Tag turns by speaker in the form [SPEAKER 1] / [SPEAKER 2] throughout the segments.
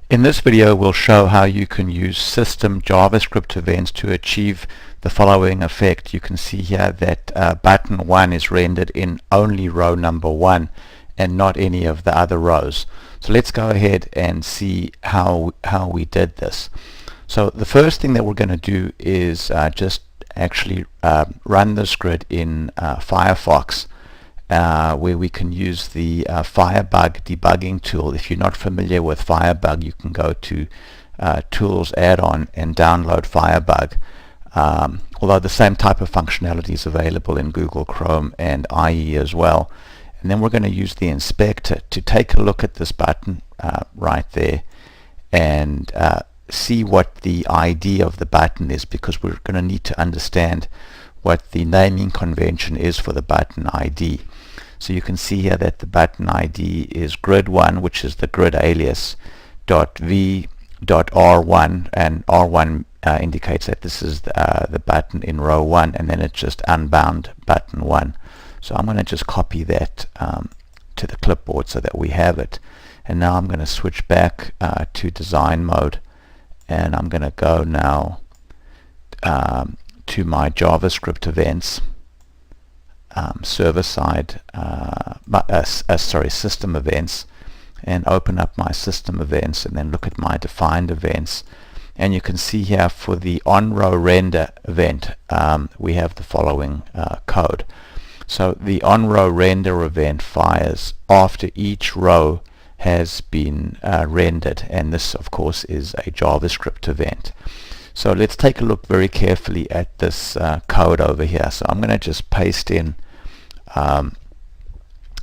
[SPEAKER 1] In this video, we'll show how you can use System JavaScript Events to achieve the following effect. You can see here that button 1 is rendered in only row number 1 and not any of the other rows. So let's go ahead and see how we did this. So the first thing that we're going to do is just actually run this grid in Firefox, where we can use the Firebug debugging tool. If you're not familiar with Firebug, you can go to Tools add-on and download Firebug. Although the same type of functionality is available in Google Chrome and IE as well. And then we're going to use the inspector to take a look at this button right there and see what the ID of the button is, because we're going to need to understand what the naming convention is for the button ID. So you can see here that the button ID is grid1, which is the grid alias, .v.r1, and r1 indicates that this is the button in row 1, and then it's just unbound button 1. So I'm going to just copy that to the clipboard so that we have it. And now I'm going to switch back to design mode, and I'm going to go now to my JavaScript events, server-side, system events, and open up my system events and then look at my defined events. And you can see here for the on-row render event, we have the following code. So the on-row render event fires after each row has been rendered, and this of course is a JavaScript event. So let's take a look very carefully at this code over here. So I'm going to just paste in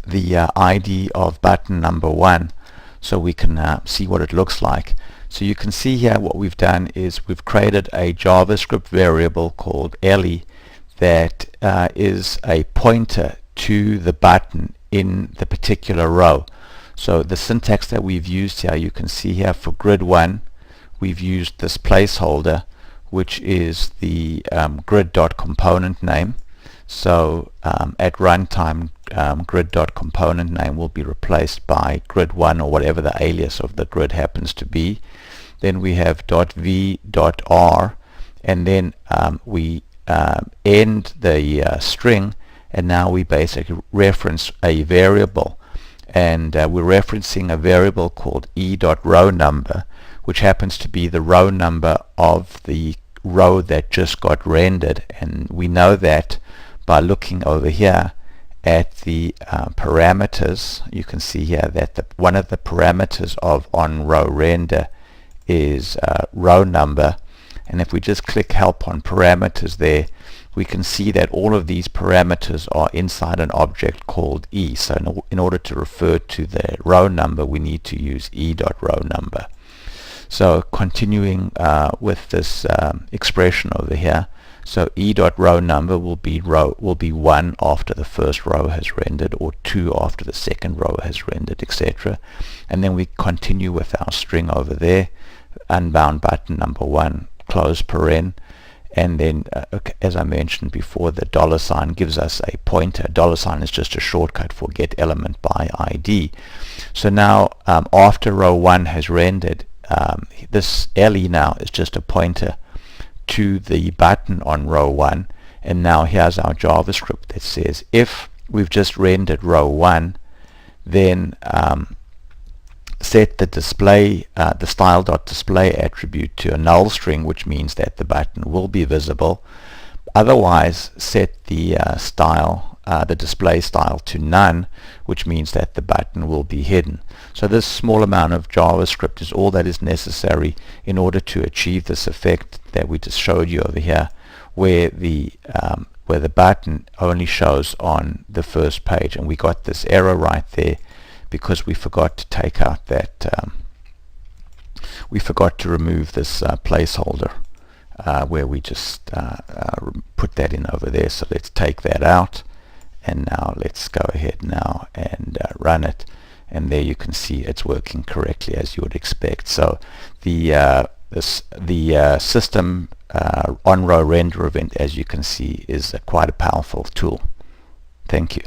[SPEAKER 1] the ID of button number 1 so we can see what it looks like. So you can see here what we've done is we've created a JavaScript variable called Ellie that is a pointer to the button in the particular row. So the syntax that we've used here, you can see here for grid 1, we've used this placeholder, which is the grid.component name. So at runtime, grid.component name will be replaced by grid1 or whatever the alias of the grid happens to be. Then we have .v.r, and then we end the string, and now we basically reference a variable, and we're referencing a variable called e.rowNumber, which happens to be the row number of the row that just got rendered. And we know that by looking over here at the parameters. You can see here that one of the parameters of on-row render is row number, and if we just click help on parameters there, we can see that all of these parameters are inside an object called e. So in order to refer to the row number, we need to use e.rowNumber. So continuing with this expression over here, so e.rowNumber will be 1 after the first row has rendered, or 2 after the second row has rendered, etc. And then we continue with our string over there, unbound button number 1, close paren, and then as I mentioned before, the $sign gives us a pointer. $sign is just a shortcut for get element by ID. So now after row 1 has rendered, this LE now is just a pointer to the button on row 1, and now here's our JavaScript that says if we've just rendered row 1, then set the display, the style.display attribute to a null string, which means that the button will be visible. Otherwise, set the the display style to none, which means that the button will be hidden. So this small amount of JavaScript is all that is necessary in order to achieve this effect that we just showed you over here, where the button only shows on the first page. And we got this error right there because we forgot to take out that we forgot to remove this placeholder where we just put that in over there. So let's take that out, and now let's go ahead now and run it, and there you can see it's working correctly as you would expect. So the system on-row render event, as you can see, is quite a powerful tool. Thank you.